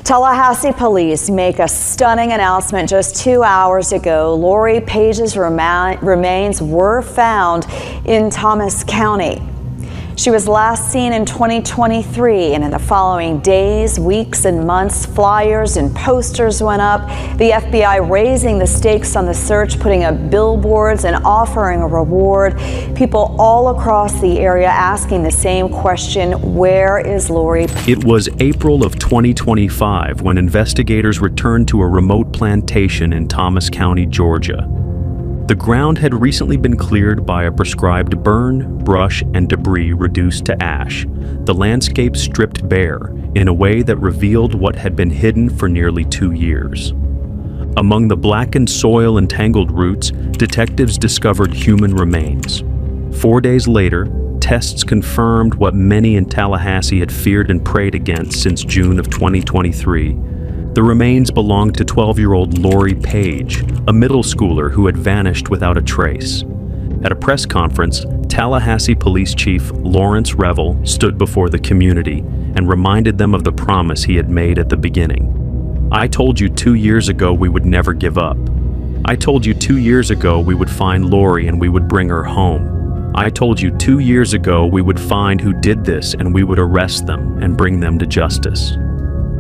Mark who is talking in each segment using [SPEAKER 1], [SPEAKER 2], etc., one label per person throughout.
[SPEAKER 1] Tallahassee police make a stunning announcement just 2 hours ago. Lori Page's remains were found in Thomas County. She was last seen in 2023, and in the following days, weeks, and months, flyers and posters went up. The FBI raising the stakes on the search, putting up billboards and offering a reward. People all across the area asking the same question: where is Lori?
[SPEAKER 2] It was April of 2025 when investigators returned to a remote plantation in Thomas County, Georgia. The ground had recently been cleared by a prescribed burn, brush, and debris reduced to ash. The landscape stripped bare in a way that revealed what had been hidden for nearly 2 years. Among the blackened soil and tangled roots, detectives discovered human remains. 4 days later, tests confirmed what many in Tallahassee had feared and prayed against since June of 2023. The remains belonged to 12-year-old Lori Page, a middle schooler who had vanished without a trace. At a press conference, Tallahassee Police Chief Lawrence Revel stood before the community and reminded them of the promise he had made at the beginning. "I told you 2 years ago we would never give up. I told you 2 years ago we would find Lori and we would bring her home. I told you 2 years ago we would find who did this and we would arrest them and bring them to justice."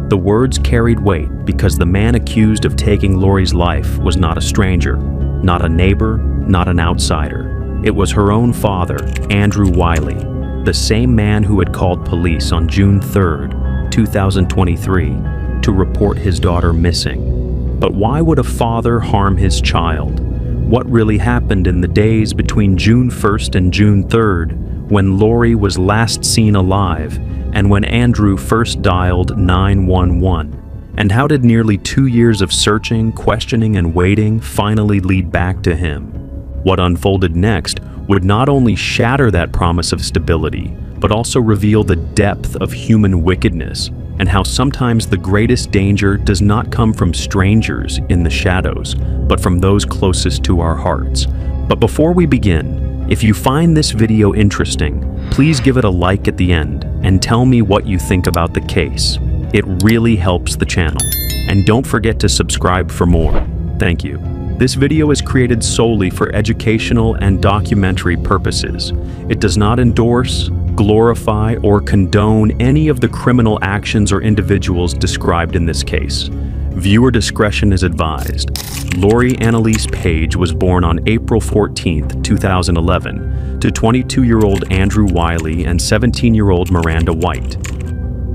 [SPEAKER 2] The words carried weight because the man accused of taking Lori's life was not a stranger, not a neighbor, not an outsider. It was her own father, Andrew Wiley, the same man who had called police on June 3rd, 2023, to report his daughter missing. But why would a father harm his child? What really happened in the days between June 1st and June 3rd, when Lori was last seen alive, and when Andrew first dialed 911? And how did nearly 2 years of searching, questioning, and waiting finally lead back to him? What unfolded next would not only shatter that promise of stability, but also reveal the depth of human wickedness, and how sometimes the greatest danger does not come from strangers in the shadows, but from those closest to our hearts. But before we begin, if you find this video interesting, please give it a like at the end and tell me what you think about the case. It really helps the channel. And don't forget to subscribe for more. Thank you. This video is created solely for educational and documentary purposes. It does not endorse, glorify, or condone any of the criminal actions or individuals described in this case. Viewer discretion is advised. Lori Annalise Page was born on April 14, 2011, to 22-year-old Andrew Wiley and 17-year-old Miranda White.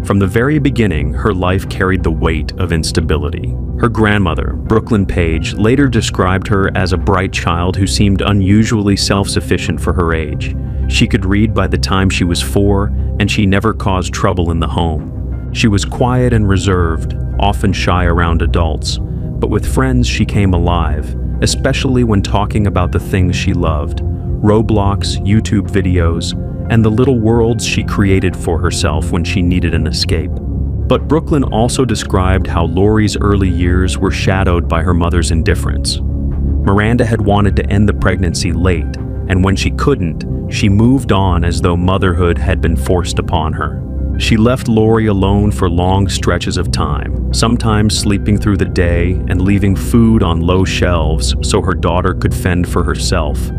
[SPEAKER 2] From the very beginning, her life carried the weight of instability. Her grandmother, Brooklyn Page, later described her as a bright child who seemed unusually self-sufficient for her age. She could read by the time she was 4, and she never caused trouble in the home. She was quiet and reserved, often shy around adults, but with friends she came alive, especially when talking about the things she loved: Roblox, YouTube videos, and the little worlds she created for herself when she needed an escape. But Brooklyn also described how Lori's early years were shadowed by her mother's indifference. Miranda had wanted to end the pregnancy late, and when she couldn't, she moved on as though motherhood had been forced upon her. She left Lori alone for long stretches of time, sometimes sleeping through the day and leaving food on low shelves so her daughter could fend for herself.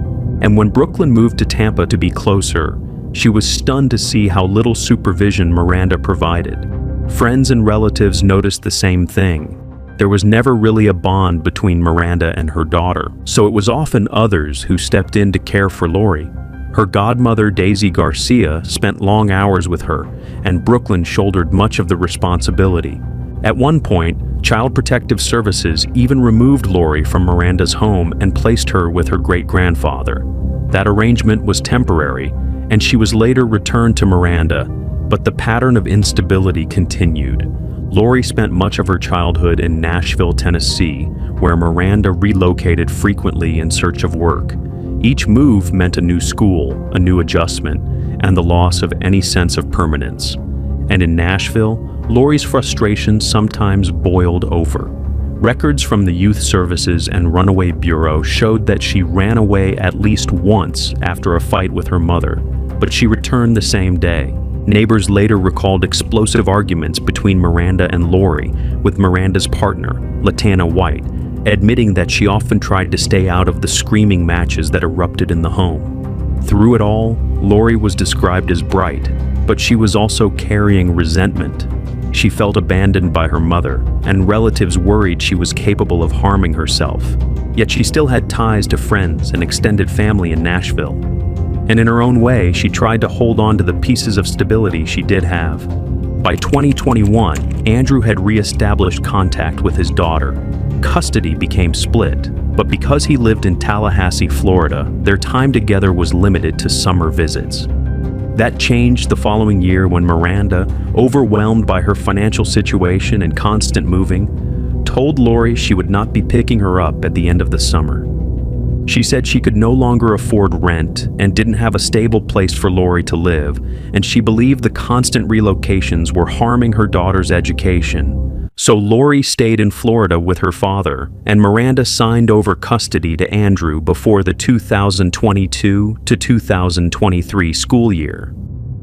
[SPEAKER 2] And when Brooklyn moved to Tampa to be closer, she was stunned to see how little supervision Miranda provided. Friends and relatives noticed the same thing. There was never really a bond between Miranda and her daughter, so it was often others who stepped in to care for Lori. Her godmother, Daisy Garcia, spent long hours with her, and Brooklyn shouldered much of the responsibility. At one point, Child Protective Services even removed Lori from Miranda's home and placed her with her great-grandfather. That arrangement was temporary, and she was later returned to Miranda, but the pattern of instability continued. Lori spent much of her childhood in Nashville, Tennessee, where Miranda relocated frequently in search of work. Each move meant a new school, a new adjustment, and the loss of any sense of permanence. And in Nashville, Lori's frustration sometimes boiled over. Records from the Youth Services and Runaway Bureau showed that she ran away at least once after a fight with her mother, but she returned the same day. Neighbors later recalled explosive arguments between Miranda and Lori, with Miranda's partner, Latana White, admitting that she often tried to stay out of the screaming matches that erupted in the home. Through it all, Lori was described as bright, but she was also carrying resentment. She felt abandoned by her mother, and relatives worried she was capable of harming herself. Yet she still had ties to friends and extended family in Nashville. And in her own way, she tried to hold on to the pieces of stability she did have. By 2021, Andrew had re-established contact with his daughter. Custody became split, but because he lived in Tallahassee, Florida, their time together was limited to summer visits. That changed the following year when Miranda, overwhelmed by her financial situation and constant moving, told Lori she would not be picking her up at the end of the summer. She said she could no longer afford rent and didn't have a stable place for Lori to live, and she believed the constant relocations were harming her daughter's education. So Lori stayed in Florida with her father, and Miranda signed over custody to Andrew before the 2022 to 2023 school year.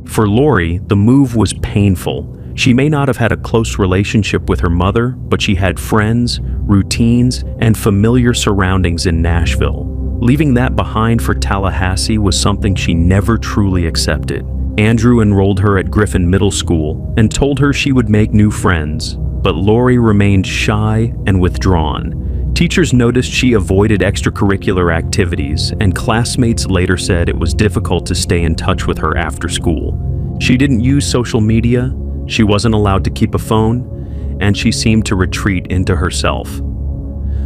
[SPEAKER 2] For Lori, the move was painful. She may not have had a close relationship with her mother, but she had friends, routines, and familiar surroundings in Nashville. Leaving that behind for Tallahassee was something she never truly accepted. Andrew enrolled her at Griffin Middle School and told her she would make new friends, but Lori remained shy and withdrawn. Teachers noticed she avoided extracurricular activities, and classmates later said it was difficult to stay in touch with her after school. She didn't use social media, she wasn't allowed to keep a phone, and she seemed to retreat into herself.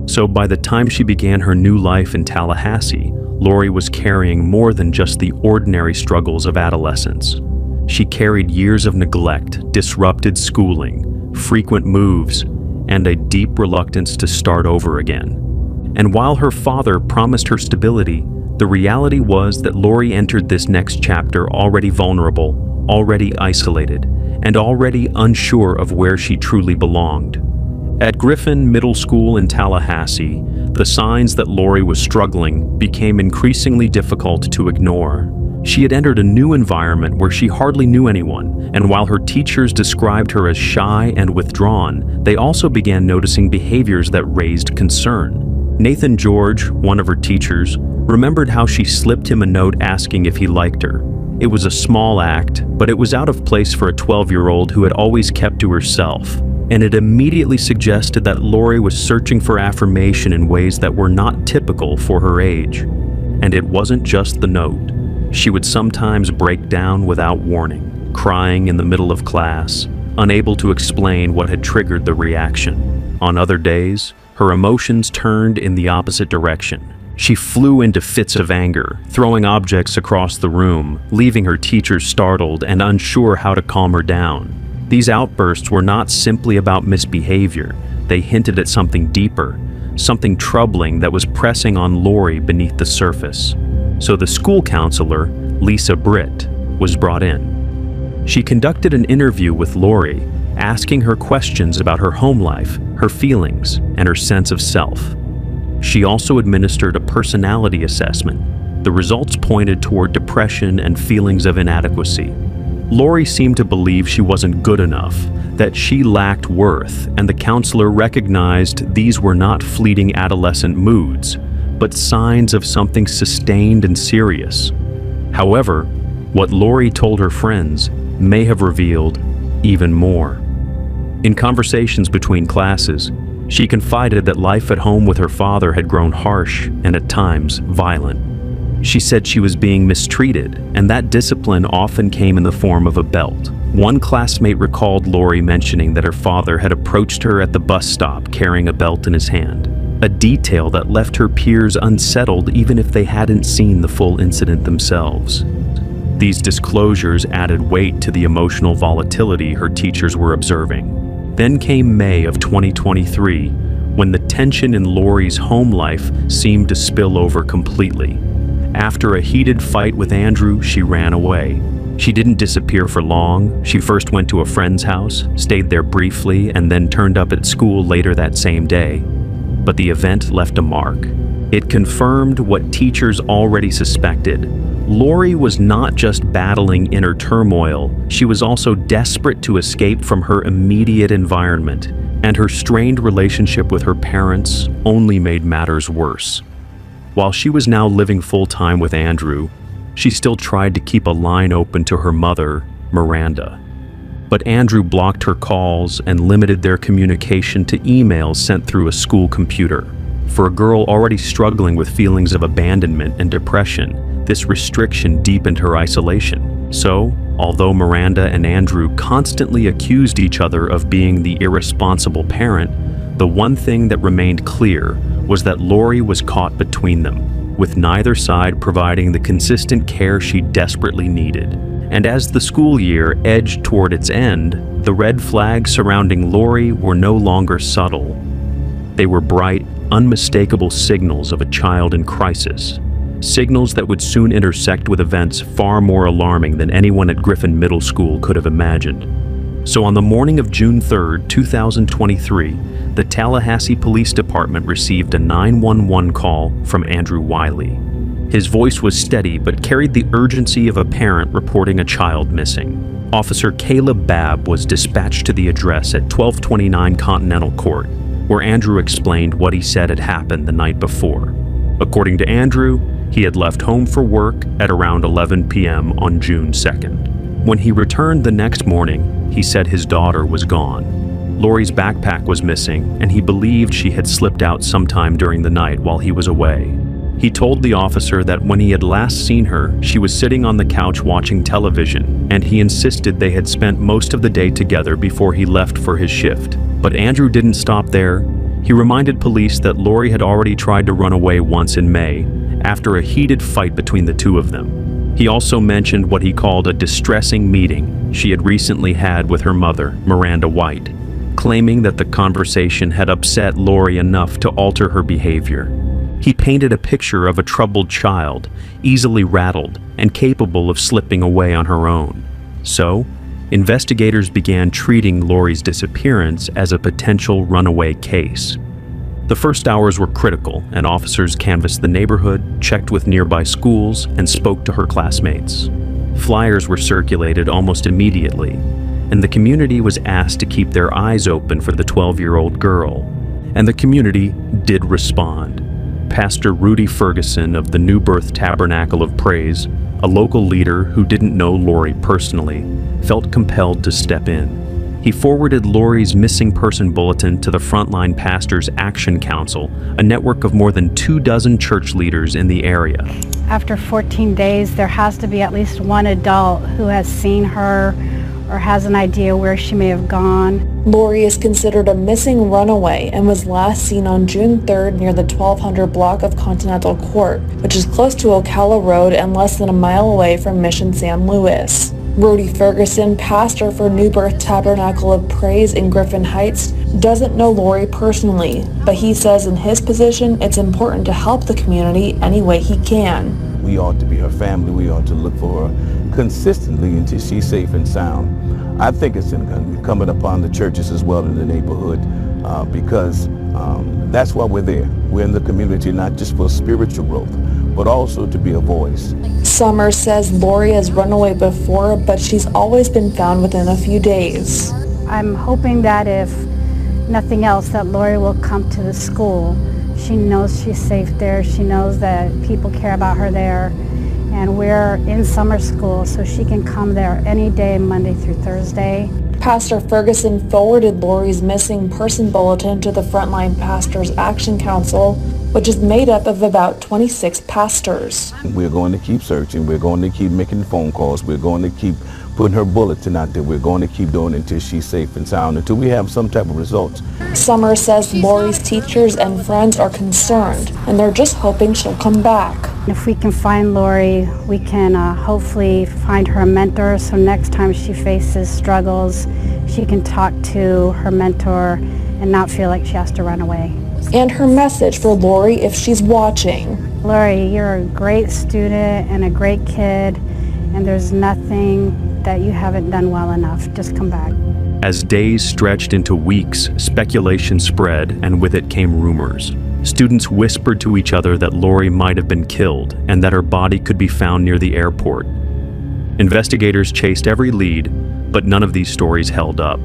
[SPEAKER 2] So by the time she began her new life in Tallahassee, Lori was carrying more than just the ordinary struggles of adolescence. She carried years of neglect, disrupted schooling, frequent moves, and a deep reluctance to start over again. And while her father promised her stability, the reality was that Lori entered this next chapter already vulnerable, already isolated, and already unsure of where she truly belonged. At Griffin Middle School in Tallahassee, the signs that Lori was struggling became increasingly difficult to ignore. She had entered a new environment where she hardly knew anyone, and while her teachers described her as shy and withdrawn, they also began noticing behaviors that raised concern. Nathan George, one of her teachers, remembered how she slipped him a note asking if he liked her. It was a small act, but it was out of place for a 12-year-old who had always kept to herself, and it immediately suggested that Lori was searching for affirmation in ways that were not typical for her age. And it wasn't just the note. She would sometimes break down without warning, crying in the middle of class, unable to explain what had triggered the reaction. On other days, her emotions turned in the opposite direction. She flew into fits of anger, throwing objects across the room, leaving her teachers startled and unsure how to calm her down. These outbursts were not simply about misbehavior. They hinted at something deeper, something troubling that was pressing on Lori beneath the surface. So the school counselor, Lisa Britt, was brought in. She conducted an interview with Lori, asking her questions about her home life, her feelings, and her sense of self. She also administered a personality assessment. The results pointed toward depression and feelings of inadequacy. Lori seemed to believe she wasn't good enough, that she lacked worth, and the counselor recognized these were not fleeting adolescent moods, but signs of something sustained and serious. However, what Lori told her friends may have revealed even more. In conversations between classes, she confided that life at home with her father had grown harsh and at times violent. She said she was being mistreated, and that discipline often came in the form of a belt. One classmate recalled Lori mentioning that her father had approached her at the bus stop carrying a belt in his hand, a detail that left her peers unsettled even if they hadn't seen the full incident themselves. These disclosures added weight to the emotional volatility her teachers were observing. Then came May of 2023, when the tension in Lori's home life seemed to spill over completely. After a heated fight with Andrew, she ran away. She didn't disappear for long. She first went to a friend's house, stayed there briefly, and then turned up at school later that same day. But the event left a mark. It confirmed what teachers already suspected. Lori was not just battling inner turmoil, she was also desperate to escape from her immediate environment, and her strained relationship with her parents only made matters worse. While she was now living full-time with Andrew, she still tried to keep a line open to her mother, Miranda. But Andrew blocked her calls and limited their communication to emails sent through a school computer. For a girl already struggling with feelings of abandonment and depression, this restriction deepened her isolation. So, although Miranda and Andrew constantly accused each other of being the irresponsible parent, the one thing that remained clear was that Lori was caught between them, with neither side providing the consistent care she desperately needed. And as the school year edged toward its end, the red flags surrounding Lori were no longer subtle. They were bright, unmistakable signals of a child in crisis. Signals that would soon intersect with events far more alarming than anyone at Griffin Middle School could have imagined. So on the morning of June 3, 2023, the Tallahassee Police Department received a 911 call from Andrew Wiley. His voice was steady but carried the urgency of a parent reporting a child missing. Officer Caleb Babb was dispatched to the address at 1229 Continental Court, where Andrew explained what he said had happened the night before. According to Andrew, he had left home for work at around 11 p.m. on June 2nd. When he returned the next morning, he said his daughter was gone. Lori's backpack was missing, and he believed she had slipped out sometime during the night while he was away. He told the officer that when he had last seen her, she was sitting on the couch watching television, and he insisted they had spent most of the day together before he left for his shift. But Andrew didn't stop there. He reminded police that Lori had already tried to run away once in May, after a heated fight between the two of them. He also mentioned what he called a distressing meeting she had recently had with her mother, Miranda White, claiming that the conversation had upset Lori enough to alter her behavior. He painted a picture of a troubled child, easily rattled and capable of slipping away on her own. So, investigators began treating Lori's disappearance as a potential runaway case. The first hours were critical, and officers canvassed the neighborhood, checked with nearby schools, and spoke to her classmates. Flyers were circulated almost immediately, and the community was asked to keep their eyes open for the 12-year-old girl. And the community did respond. Pastor Rudy Ferguson of the New Birth Tabernacle of Praise, a local leader who didn't know Lori personally, felt compelled to step in. He forwarded Lori's missing person bulletin to the Frontline Pastors Action Council, a network of more than 24 church leaders in the area.
[SPEAKER 3] After 14 days, there has to be at least one adult who has seen her or has an idea where she may have gone.
[SPEAKER 4] Lori is considered a missing runaway and was last seen on June 3rd near the 1200 block of Continental Court, which is close to Ocala Road and less than a mile away from Mission San Luis. Rudy Ferguson, pastor for New Birth Tabernacle of Praise in Griffin Heights, doesn't know Lori personally, but he says in his position it's important to help the community any way he can.
[SPEAKER 5] We ought to be her family. We ought to look for her consistently until she's safe and sound. I think it's incumbent upon the churches as well in the neighborhood because that's why we're there. We're in the community not just for spiritual growth, but also to be a voice.
[SPEAKER 4] Summers says Lori has run away before, but she's always been found within a few days.
[SPEAKER 3] I'm hoping that if nothing else, that Lori will come to the school. She knows she's safe there. She knows that people care about her there. And we're in summer school, so she can come there any day, Monday through Thursday.
[SPEAKER 4] Pastor Ferguson forwarded Lori's missing person bulletin to the Frontline Pastors Action Council, which is made up of about 26 pastors.
[SPEAKER 5] We're going to keep searching. We're going to keep making phone calls. We're going to keep putting her bulletin out there. We're going to keep doing it until she's safe and sound, until we have some type of results.
[SPEAKER 4] Summers says Lori's teachers and friends are concerned, and they're just hoping she'll come back.
[SPEAKER 3] If we can find Lori, we can hopefully find her a mentor, so next time she faces struggles, she can talk to her mentor and not feel like she has to run away.
[SPEAKER 4] And her message for Lori if she's watching.
[SPEAKER 3] Lori, you're a great student and a great kid, and there's nothing that you haven't done well enough. Just come back.
[SPEAKER 2] As days stretched into weeks, speculation spread, and with it came rumors. Students whispered to each other that Lori might have been killed and that her body could be found near the airport. Investigators chased every lead, but none of these stories held up.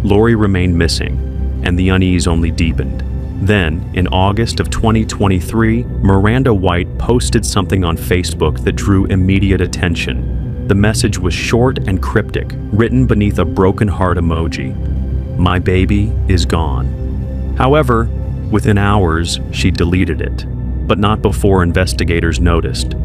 [SPEAKER 2] Lori remained missing, and the unease only deepened. Then, in August of 2023, Miranda White posted something on Facebook that drew immediate attention. The message was short and cryptic, written beneath a broken heart emoji. "My baby is gone." However, within hours, she deleted it, but not before investigators noticed.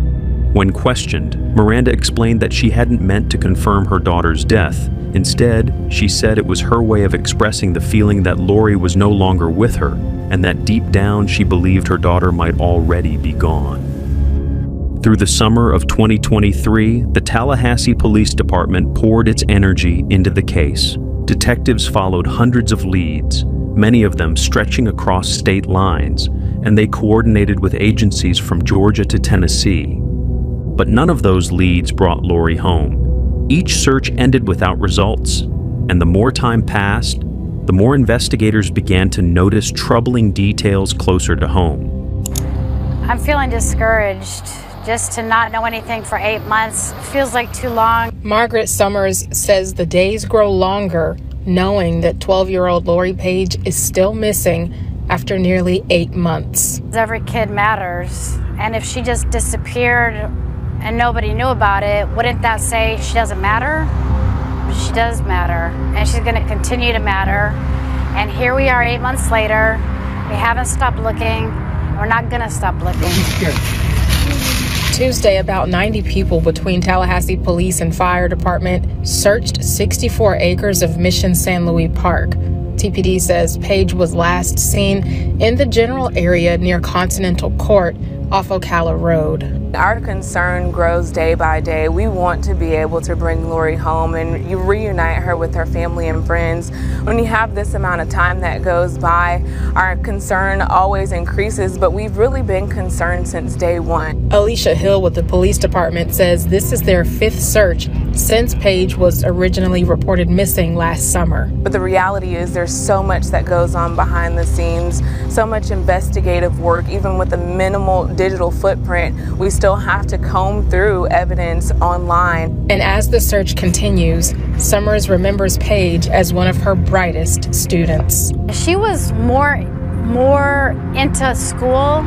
[SPEAKER 2] When questioned, Miranda explained that she hadn't meant to confirm her daughter's death. Instead, she said it was her way of expressing the feeling that Lori was no longer with her, and that deep down she believed her daughter might already be gone. Through the summer of 2023, the Tallahassee Police Department poured its energy into the case. Detectives followed hundreds of leads, many of them stretching across state lines, and they coordinated with agencies from Georgia to Tennessee. But none of those leads brought Lori home. Each search ended without results, and the more time passed, the more investigators began to notice troubling details closer to home.
[SPEAKER 6] I'm feeling discouraged. Just to not know anything for 8 months feels like too long.
[SPEAKER 7] Margaret Summers says the days grow longer knowing that 12-year-old Lori Page is still missing after nearly 8 months.
[SPEAKER 6] Every kid matters, and if she just disappeared and nobody knew about it, wouldn't that say she doesn't matter? She does matter, and she's going to continue to matter. And here we are 8 months later. We haven't stopped looking. We're not going to stop looking.
[SPEAKER 7] Tuesday, about 90 people between Tallahassee Police and Fire Department searched 64 acres of Mission San Luis Park. TPD says Page was last seen in the general area near Continental Court off Ocala Road.
[SPEAKER 8] Our concern grows day by day. We want to be able to bring Lori home and you reunite her with her family and friends. When you have this amount of time that goes by, our concern always increases, but we've really been concerned since day one.
[SPEAKER 7] Alicia Hill with the police department says this is their 5th search since Page was originally reported missing last summer.
[SPEAKER 8] But the reality is there's so much that goes on behind the scenes, so much investigative work. Even with a minimal digital footprint, we still have to comb through evidence online.
[SPEAKER 7] And as the search continues, Summers remembers Page as one of her brightest students.
[SPEAKER 6] She was more into school,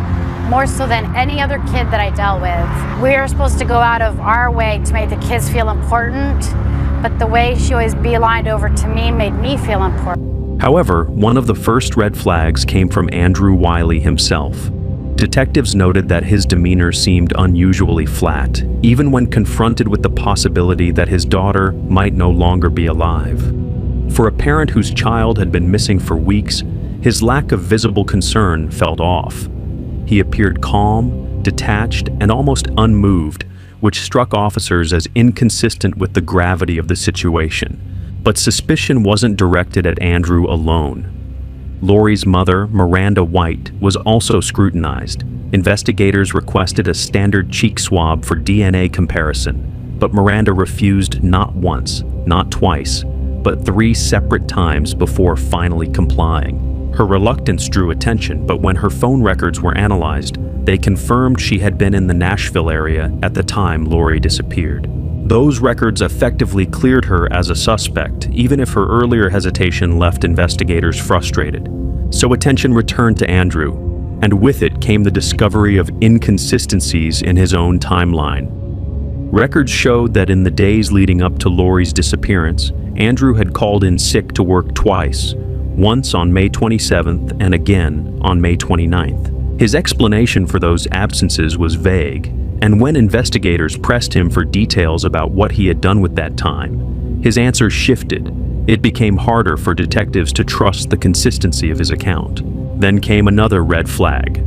[SPEAKER 6] more so than any other kid that I dealt with. We are supposed to go out of our way to make the kids feel important, but the way she always beelined over to me made me feel important.
[SPEAKER 2] However, one of the first red flags came from Andrew Wiley himself. Detectives noted that his demeanor seemed unusually flat, even when confronted with the possibility that his daughter might no longer be alive. For a parent whose child had been missing for weeks, his lack of visible concern felt off. He appeared calm, detached, and almost unmoved, which struck officers as inconsistent with the gravity of the situation. But suspicion wasn't directed at Andrew alone. Lori's mother, Miranda White, was also scrutinized. Investigators requested a standard cheek swab for DNA comparison, but Miranda refused not once, not twice, but 3 separate times before finally complying. Her reluctance drew attention, but when her phone records were analyzed, they confirmed she had been in the Nashville area at the time Lori disappeared. Those records effectively cleared her as a suspect, even if her earlier hesitation left investigators frustrated. So attention returned to Andrew, and with it came the discovery of inconsistencies in his own timeline. Records showed that in the days leading up to Lori's disappearance, Andrew had called in sick to work twice, once on May 27th and again on May 29th. His explanation for those absences was vague, and when investigators pressed him for details about what he had done with that time, his answers shifted. It became harder for detectives to trust the consistency of his account. Then came another red flag: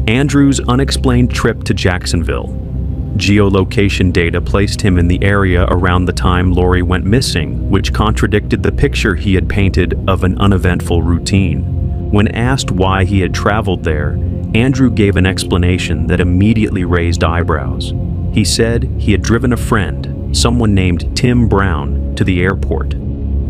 [SPEAKER 2] Andrew's unexplained trip to Jacksonville. Geolocation data placed him in the area around the time Lori went missing, which contradicted the picture he had painted of an uneventful routine. When asked why he had traveled there, Andrew gave an explanation that immediately raised eyebrows. He said he had driven a friend, someone named Tim Brown, to the airport.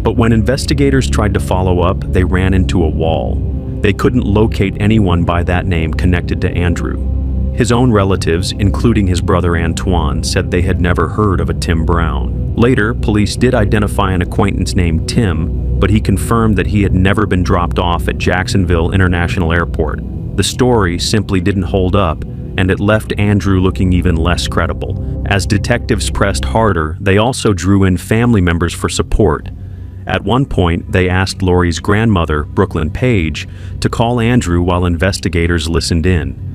[SPEAKER 2] But when investigators tried to follow up, they ran into a wall. They couldn't locate anyone by that name connected to Andrew. His own relatives, including his brother Antoine, said they had never heard of a Tim Brown. Later, police did identify an acquaintance named Tim, but he confirmed that he had never been dropped off at Jacksonville International Airport. The story simply didn't hold up, and it left Andrew looking even less credible. As detectives pressed harder, they also drew in family members for support. At one point, they asked Lori's grandmother, Brooklyn Page, to call Andrew while investigators listened in.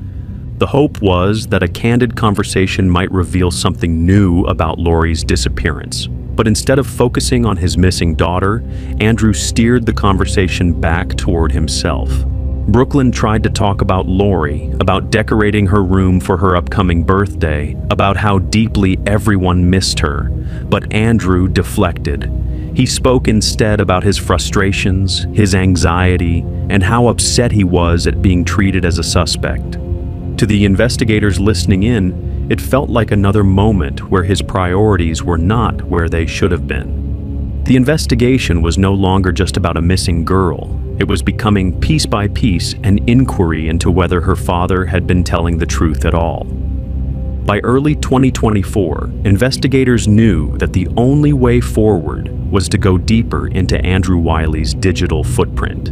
[SPEAKER 2] The hope was that a candid conversation might reveal something new about Lori's disappearance. But instead of focusing on his missing daughter, Andrew steered the conversation back toward himself. Brooklyn tried to talk about Lori, about decorating her room for her upcoming birthday, about how deeply everyone missed her, but Andrew deflected. He spoke instead about his frustrations, his anxiety, and how upset he was at being treated as a suspect. To the investigators listening in, it felt like another moment where his priorities were not where they should have been. The investigation was no longer just about a missing girl. It was becoming, piece by piece, an inquiry into whether her father had been telling the truth at all. By early 2024, investigators knew that the only way forward was to go deeper into Andrew Wiley's digital footprint.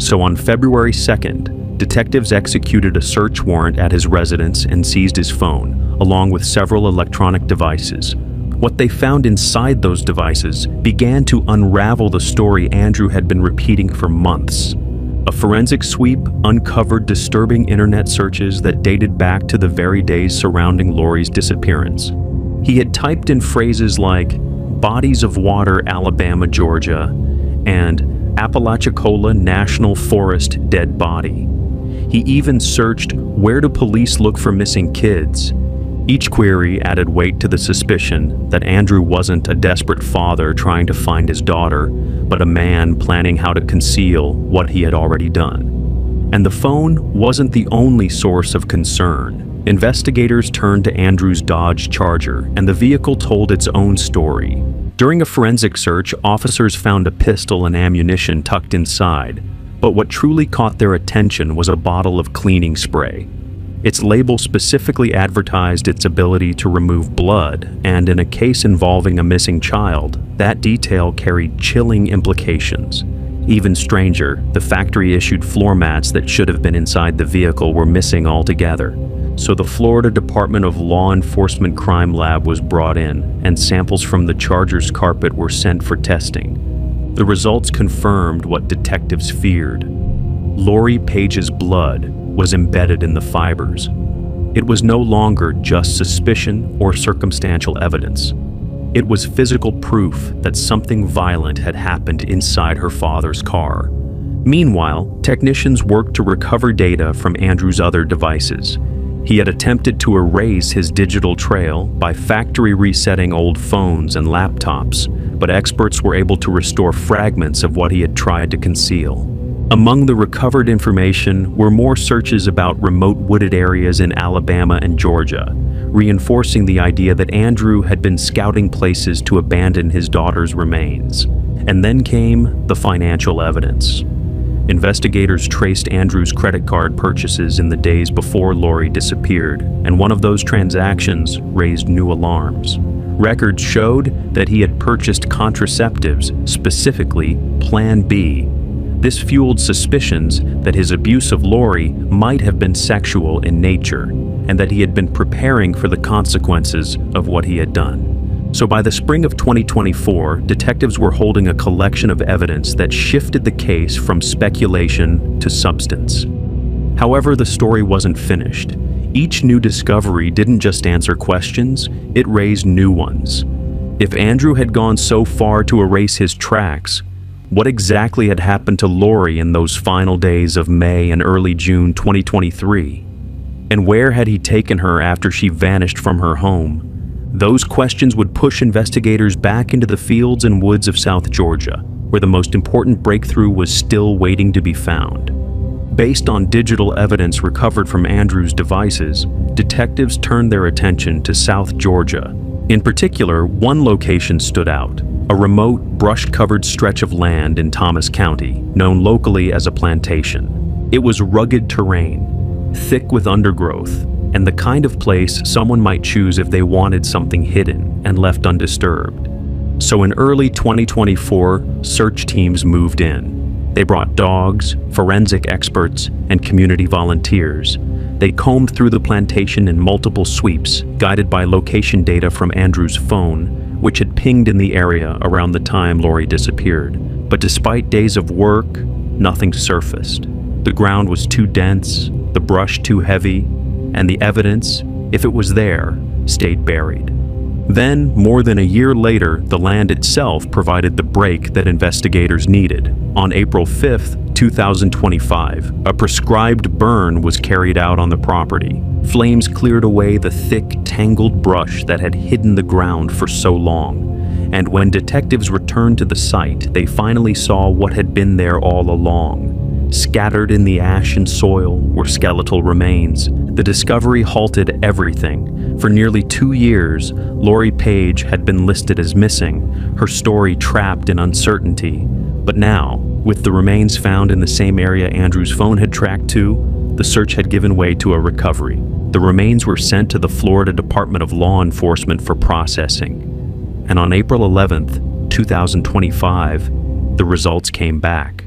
[SPEAKER 2] So on February 2nd, detectives executed a search warrant at his residence and seized his phone, along with several electronic devices. What they found inside those devices began to unravel the story Andrew had been repeating for months. A forensic sweep uncovered disturbing internet searches that dated back to the very days surrounding Lori's disappearance. He had typed in phrases like bodies of water, Alabama, Georgia, and Apalachicola National Forest dead body. He even searched where do police look for missing kids. Each query added weight to the suspicion that Andrew wasn't a desperate father trying to find his daughter, but a man planning how to conceal what he had already done. And the phone wasn't the only source of concern. Investigators turned to Andrew's Dodge Charger, and the vehicle told its own story. During a forensic search, officers found a pistol and ammunition tucked inside, but what truly caught their attention was a bottle of cleaning spray. Its label specifically advertised its ability to remove blood, and in a case involving a missing child, that detail carried chilling implications. Even stranger, the factory-issued floor mats that should have been inside the vehicle were missing altogether. So the Florida Department of Law Enforcement Crime Lab was brought in, and samples from the Charger's carpet were sent for testing. The results confirmed what detectives feared. Lori Page's blood was embedded in the fibers. It was no longer just suspicion or circumstantial evidence. It was physical proof that something violent had happened inside her father's car. Meanwhile, technicians worked to recover data from Andrew's other devices. He had attempted to erase his digital trail by factory resetting old phones and laptops, but experts were able to restore fragments of what he had tried to conceal. Among the recovered information were more searches about remote wooded areas in Alabama and Georgia, reinforcing the idea that Andrew had been scouting places to abandon his daughter's remains. And then came the financial evidence. Investigators traced Andrew's credit card purchases in the days before Lori disappeared, and one of those transactions raised new alarms. Records showed that he had purchased contraceptives, specifically Plan B. This fueled suspicions that his abuse of Lori might have been sexual in nature, and that he had been preparing for the consequences of what he had done. So by the spring of 2024, detectives were holding a collection of evidence that shifted the case from speculation to substance. However, the story wasn't finished. Each new discovery didn't just answer questions, it raised new ones. If Andrew had gone so far to erase his tracks, what exactly had happened to Lori in those final days of May and early June 2023? And where had he taken her after she vanished from her home? Those questions would push investigators back into the fields and woods of South Georgia, where the most important breakthrough was still waiting to be found. Based on digital evidence recovered from Andrew's devices, detectives turned their attention to South Georgia. In particular, one location stood out: a remote, brush-covered stretch of land in Thomas County, known locally as a plantation. It was rugged terrain, thick with undergrowth, and the kind of place someone might choose if they wanted something hidden and left undisturbed. So in early 2024, search teams moved in. They brought dogs, forensic experts, and community volunteers. They combed through the plantation in multiple sweeps, guided by location data from Andrew's phone, which had pinged in the area around the time Lori disappeared. But despite days of work, nothing surfaced. The ground was too dense, the brush too heavy, and the evidence, if it was there, stayed buried. Then, more than a year later, the land itself provided the break that investigators needed. On April 5th, 2025, a prescribed burn was carried out on the property. Flames cleared away the thick, tangled brush that had hidden the ground for so long. And when detectives returned to the site, they finally saw what had been there all along. Scattered in the ash and soil were skeletal remains. The discovery halted everything. For nearly 2 years, Lori Page had been listed as missing, her story trapped in uncertainty. But now, with the remains found in the same area Andrew's phone had tracked to, the search had given way to a recovery. The remains were sent to the Florida Department of Law Enforcement for processing. And on April 11th, 2025, the results came back.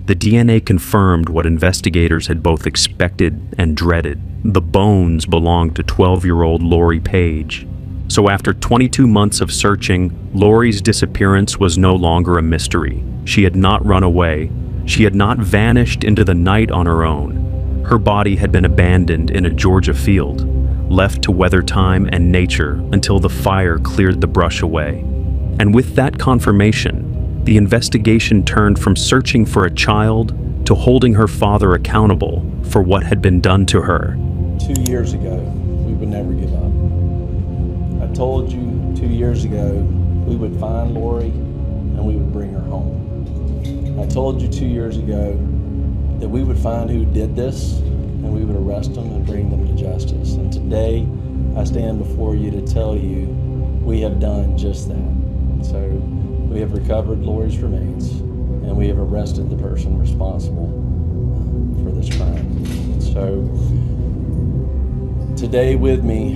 [SPEAKER 2] The DNA confirmed what investigators had both expected and dreaded. The bones belonged to 12-year-old Lori Page. So after 22 months of searching, Lori's disappearance was no longer a mystery. She had not run away. She had not vanished into the night on her own. Her body had been abandoned in a Georgia field, left to weather time and nature until the fire cleared the brush away. And with that confirmation, the investigation turned from searching for a child to holding her father accountable for what had been done to her.
[SPEAKER 9] 2 years ago, we would never give up. I told you 2 years ago we would find Lori and we would bring her home. I told you 2 years ago that we would find who did this and we would arrest them and bring them to justice. And today I stand before you to tell you we have done just that. So we have recovered Lori's remains and we have arrested the person responsible for this crime. So today with me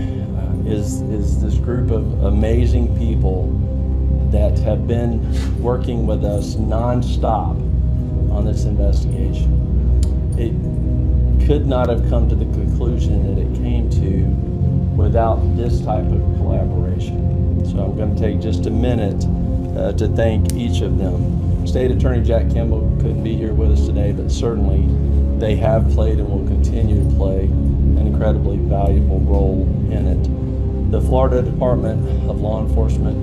[SPEAKER 9] is this group of amazing people that have been working with us nonstop on this investigation. It could not have come to the conclusion that it came to without this type of collaboration. So I'm going to take just a minute to thank each of them. State Attorney Jack Campbell couldn't be here with us today, but certainly they have played and will continue to play an incredibly valuable role in it. The Florida Department of Law Enforcement,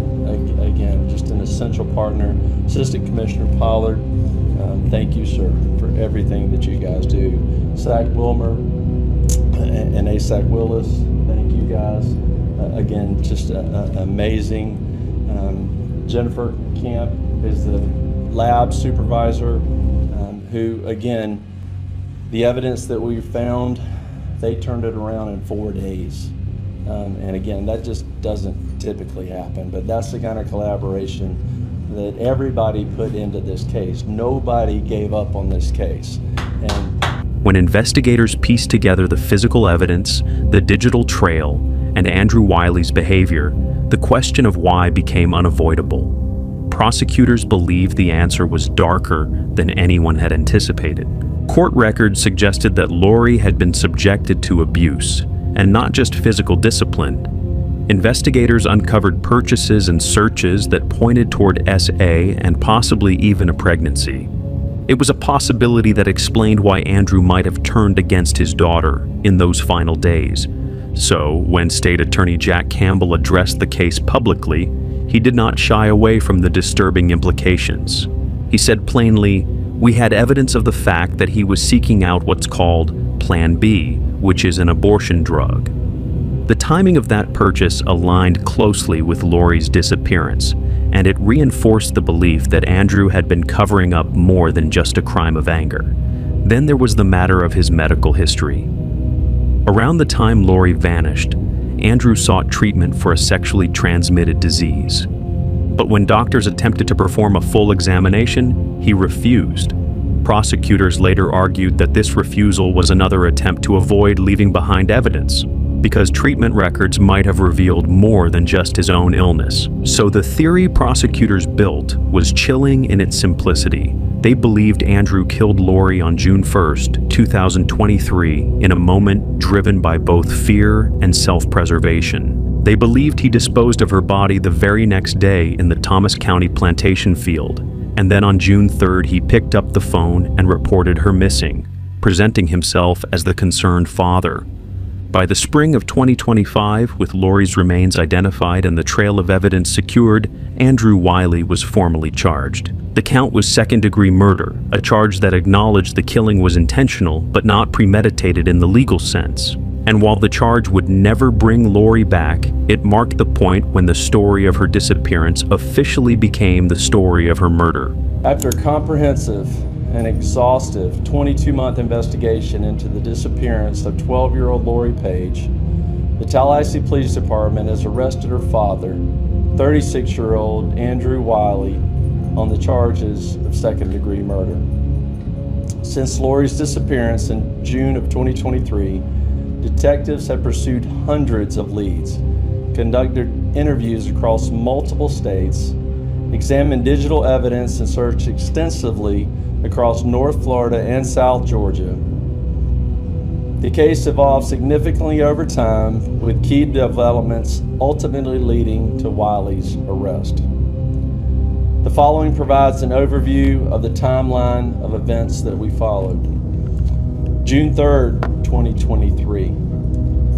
[SPEAKER 9] again, just an essential partner. Assistant Commissioner Pollard, thank you, sir, for everything that you guys do. Zach Wilmer and ASAC Willis, thank you guys. Again, just amazing. Jennifer Camp is the lab supervisor who, again, the evidence that we found, they turned it around in 4 days. And again, that just doesn't typically happen, but that's the kind of collaboration that everybody put into this case. Nobody gave up on this case. And
[SPEAKER 2] when investigators pieced together the physical evidence, the digital trail, and Andrew Wiley's behavior, the question of why became unavoidable. Prosecutors believed the answer was darker than anyone had anticipated. Court records suggested that Lori had been subjected to abuse, and not just physical discipline. Investigators uncovered purchases and searches that pointed toward SA and possibly even a pregnancy. It was a possibility that explained why Andrew might have turned against his daughter in those final days. So, when State Attorney Jack Campbell addressed the case publicly, he did not shy away from the disturbing implications. He said plainly, "We had evidence of the fact that he was seeking out what's called Plan B, which is an abortion drug." The timing of that purchase aligned closely with Lori's disappearance, and it reinforced the belief that Andrew had been covering up more than just a crime of anger. Then there was the matter of his medical history. Around the time Lori vanished, Andrew sought treatment for a sexually transmitted disease. But when doctors attempted to perform a full examination, he refused. Prosecutors later argued that this refusal was another attempt to avoid leaving behind evidence, because treatment records might have revealed more than just his own illness. So the theory prosecutors built was chilling in its simplicity. They believed Andrew killed Lori on June 1st, 2023, in a moment driven by both fear and self-preservation. They believed he disposed of her body the very next day in the Thomas County plantation field, and then on June 3rd he picked up the phone and reported her missing, presenting himself as the concerned father. By the spring of 2025, with Lori's remains identified and the trail of evidence secured, Andrew Wiley was formally charged. The count was second-degree murder, a charge that acknowledged the killing was intentional but not premeditated in the legal sense. And while the charge would never bring Lori back, it marked the point when the story of her disappearance officially became the story of her murder.
[SPEAKER 9] After a comprehensive and exhaustive 22-month investigation into the disappearance of 12-year-old Lori Page, the Tallahassee Police Department has arrested her father, 36-year-old Andrew Wiley, on the charges of second-degree murder. Since Lori's disappearance in June of 2023, detectives have pursued hundreds of leads, conducted interviews across multiple states, examined digital evidence, and searched extensively across North Florida and South Georgia. The case evolved significantly over time, with key developments ultimately leading to Wiley's arrest. The following provides an overview of the timeline of events that we followed. June 3rd, 2023.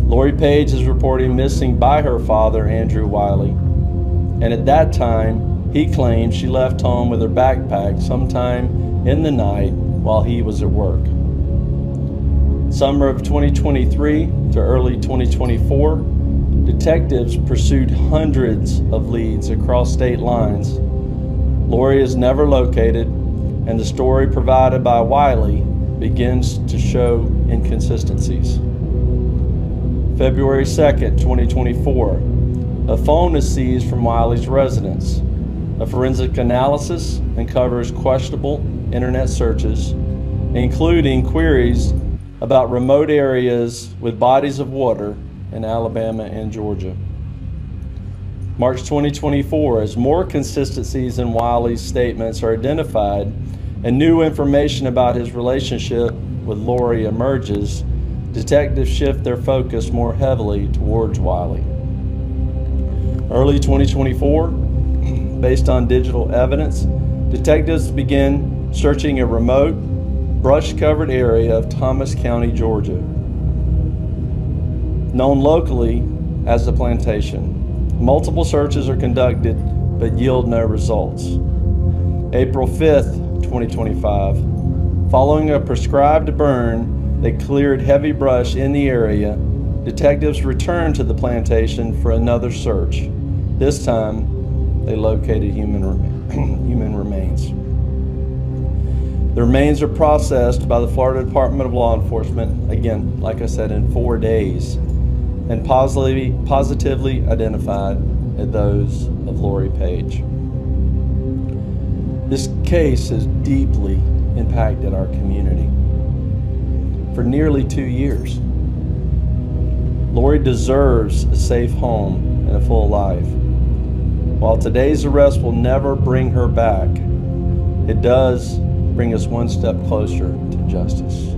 [SPEAKER 9] Lori Page is reported missing by her father, Andrew Wiley, and at that time, he claimed she left home with her backpack sometime in the night while he was at work. Summer of 2023 to early 2024, detectives pursued hundreds of leads across state lines. Lori is never located, and the story provided by Wiley begins to show inconsistencies. February 2nd, 2024, a phone is seized from Wiley's residence. A forensic analysis uncovers questionable internet searches, including queries about remote areas with bodies of water in Alabama and Georgia. March 2024, as more consistencies in Wiley's statements are identified and new information about his relationship with Lori emerges, detectives shift their focus more heavily towards Wiley. Early 2024, based on digital evidence, detectives begin searching a remote, brush-covered area of Thomas County, Georgia, known locally as the Plantation. Multiple searches are conducted but yield no results. April 5th, 2025, following a prescribed burn that cleared heavy brush in the area, detectives returned to the plantation for another search. This time, they located human remains. The remains are processed by the Florida Department of Law Enforcement, again, like I said, in 4 days, and positively identified as those of Lori Page. This case has deeply impacted our community for nearly 2 years. Lori deserves a safe home and a full life. While today's arrest will never bring her back, it does bring us one step closer to justice.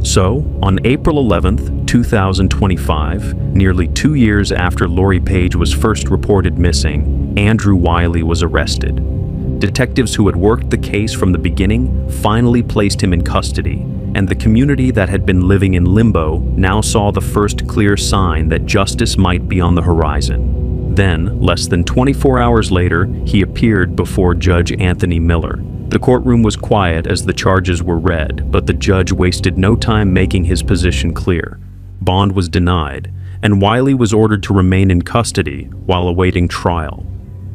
[SPEAKER 2] So, on April 11th, 2025, nearly 2 years after Lori Page was first reported missing, Andrew Wiley was arrested. Detectives who had worked the case from the beginning finally placed him in custody, and the community that had been living in limbo now saw the first clear sign that justice might be on the horizon. Then, less than 24 hours later, he appeared before Judge Anthony Miller. The courtroom was quiet as the charges were read, but the judge wasted no time making his position clear. Bond was denied, and Wiley was ordered to remain in custody while awaiting trial.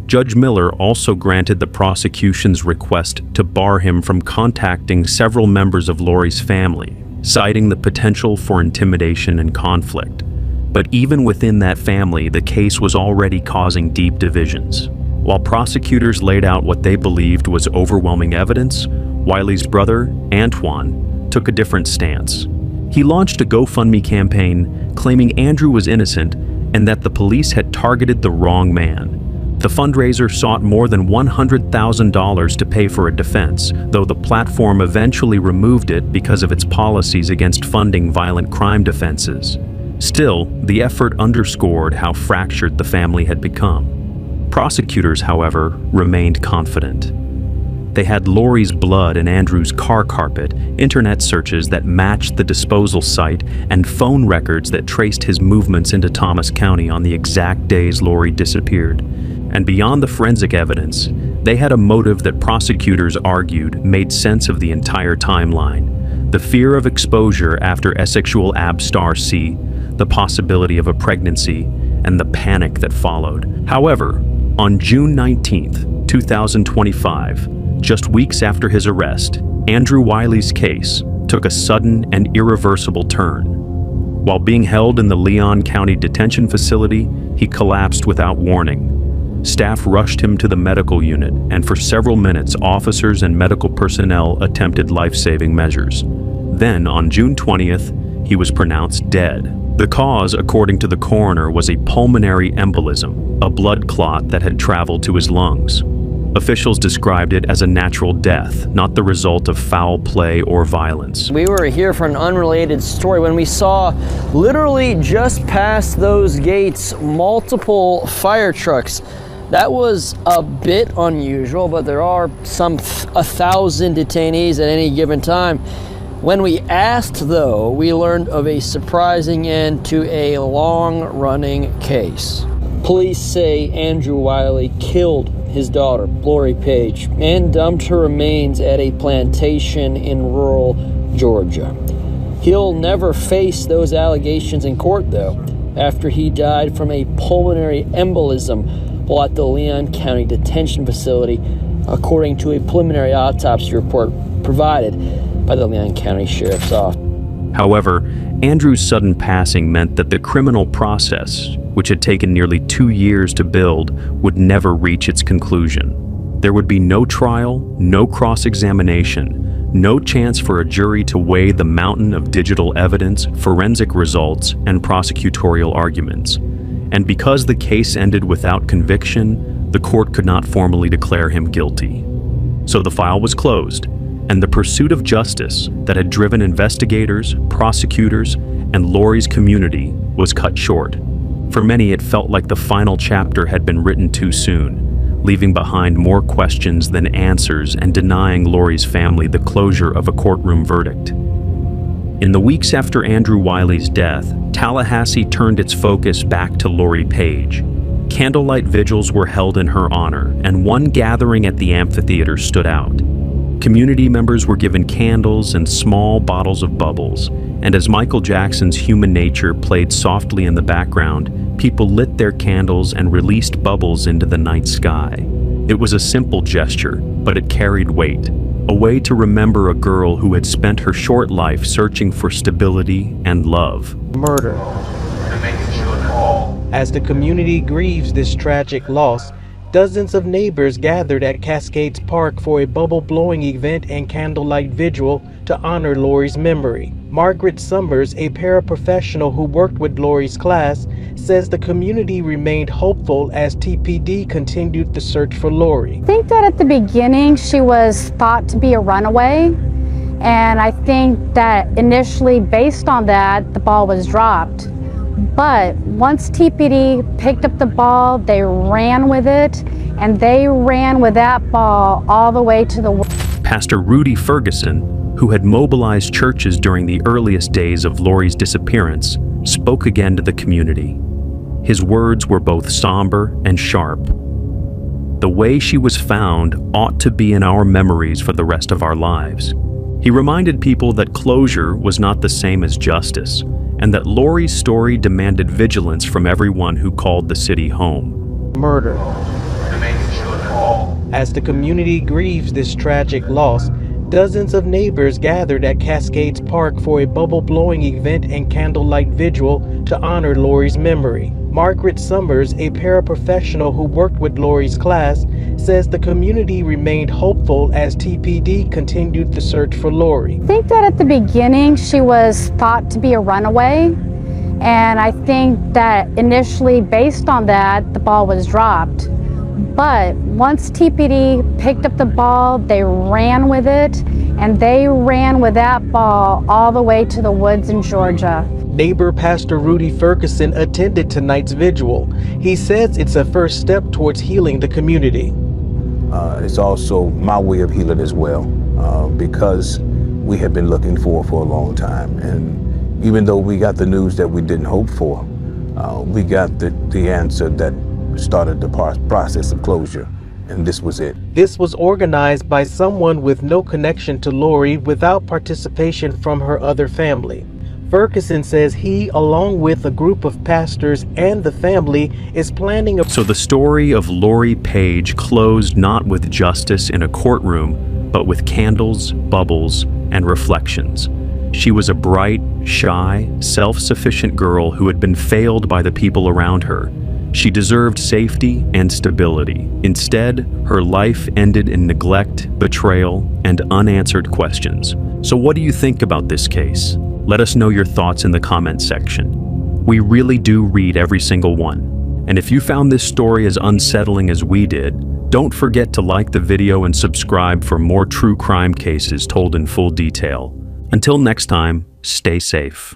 [SPEAKER 2] Judge Miller also granted the prosecution's request to bar him from contacting several members of Lori's family, citing the potential for intimidation and conflict. But even within that family, the case was already causing deep divisions. While prosecutors laid out what they believed was overwhelming evidence, Wiley's brother, Antoine, took a different stance. He launched a GoFundMe campaign claiming Andrew was innocent and that the police had targeted the wrong man. The fundraiser sought more than $100,000 to pay for a defense, though the platform eventually removed it because of its policies against funding violent crime defenses. Still, the effort underscored how fractured the family had become. Prosecutors, however, remained confident. They had Lori's blood in Andrew's car carpet, internet searches that matched the disposal site, and phone records that traced his movements into Thomas County on the exact days Lori disappeared. And beyond the forensic evidence, they had a motive that prosecutors argued made sense of the entire timeline: the fear of exposure after asexual ab star C, the possibility of a pregnancy, and the panic that followed. However, on June 19, 2025, just weeks after his arrest, Andrew Wiley's case took a sudden and irreversible turn. While being held in the Leon County Detention Facility, he collapsed without warning. Staff rushed him to the medical unit, and for several minutes, officers and medical personnel attempted life-saving measures. Then, on June 20th, he was pronounced dead. The cause, according to the coroner, was a pulmonary embolism, a blood clot that had traveled to his lungs. Officials described it as a natural death, not the result of foul play or violence.
[SPEAKER 10] We were here for an unrelated story when we saw, literally just past those gates, multiple fire trucks. That was a bit unusual, but there are some 1,000 detainees at any given time. When we asked, though, we learned of a surprising end to a long-running case. Police say Andrew Wiley killed his daughter, Lori Page, and dumped her remains at a plantation in rural Georgia. He'll never face those allegations in court, though, after he died from a pulmonary embolism while at the Leon County Detention Facility, according to a preliminary autopsy report provided by the Leon County Sheriff's Office.
[SPEAKER 2] However, Andrew's sudden passing meant that the criminal process, which had taken nearly 2 years to build, would never reach its conclusion. There would be no trial, no cross-examination, no chance for a jury to weigh the mountain of digital evidence, forensic results, and prosecutorial arguments. And because the case ended without conviction, the court could not formally declare him guilty. So the file was closed, and the pursuit of justice that had driven investigators, prosecutors, and Lori's community was cut short. For many, it felt like the final chapter had been written too soon, leaving behind more questions than answers and denying Lori's family the closure of a courtroom verdict. In the weeks after Andrew Wiley's death, Tallahassee turned its focus back to Lori Page. Candlelight vigils were held in her honor, and one gathering at the amphitheater stood out. Community members were given candles and small bottles of bubbles, and as Michael Jackson's Human Nature played softly in the background, people lit their candles and released bubbles into the night sky. It was a simple gesture, but it carried weight, a way to remember a girl who had spent her short life searching for stability and love.
[SPEAKER 11] Murder. As the community grieves this tragic loss, dozens of neighbors gathered at Cascades Park for a bubble-blowing event and candlelight vigil to honor Lori's memory. Margaret Summers, a paraprofessional who worked with Lori's class, says the community remained hopeful as TPD continued the search for Lori.
[SPEAKER 3] I think that at the beginning she was thought to be a runaway, and I think that initially based on that the ball was dropped. But once TPD picked up the ball, they ran with it, and they ran with that ball all the way to the...
[SPEAKER 2] Pastor Rudy Ferguson, who had mobilized churches during the earliest days of Lori's disappearance, spoke again to the community. His words were both somber and sharp. The way she was found ought to be in our memories for the rest of our lives. He reminded people that closure was not the same as justice, and that Lori's story demanded vigilance from everyone who called the city home.
[SPEAKER 11] Murder. As the community grieves this tragic loss, dozens of neighbors gathered at Cascades Park for a bubble-blowing event and candlelight vigil to honor Lori's memory. Margaret Summers, a paraprofessional who worked with Lori's class, says the community remained hopeful as TPD continued the search for Lori.
[SPEAKER 3] I think that at the beginning she was thought to be a runaway, and I think that initially based on that the ball was dropped. But once TPD picked up the ball, they ran with it, and they ran with that ball all the way to the woods in Georgia.
[SPEAKER 11] Neighbor Pastor Rudy Ferguson attended tonight's vigil. He says it's a first step towards healing the community.
[SPEAKER 5] It's also my way of healing as well, because we have been looking for a long time. And even though we got the news that we didn't hope for, we got the answer that started the process of closure, and this was it.
[SPEAKER 11] This was organized by someone with no connection to Lori, without participation from her other family. Ferguson says he, along with a group of pastors and the family, is planning a...
[SPEAKER 2] So the story of Lori Page closed not with justice in a courtroom, but with candles, bubbles, and reflections. She was a bright, shy, self-sufficient girl who had been failed by the people around her. She deserved safety and stability. Instead, her life ended in neglect, betrayal, and unanswered questions. So what do you think about this case? Let us know your thoughts in the comments section. We really do read every single one. And if you found this story as unsettling as we did, don't forget to like the video and subscribe for more true crime cases told in full detail. Until next time, stay safe.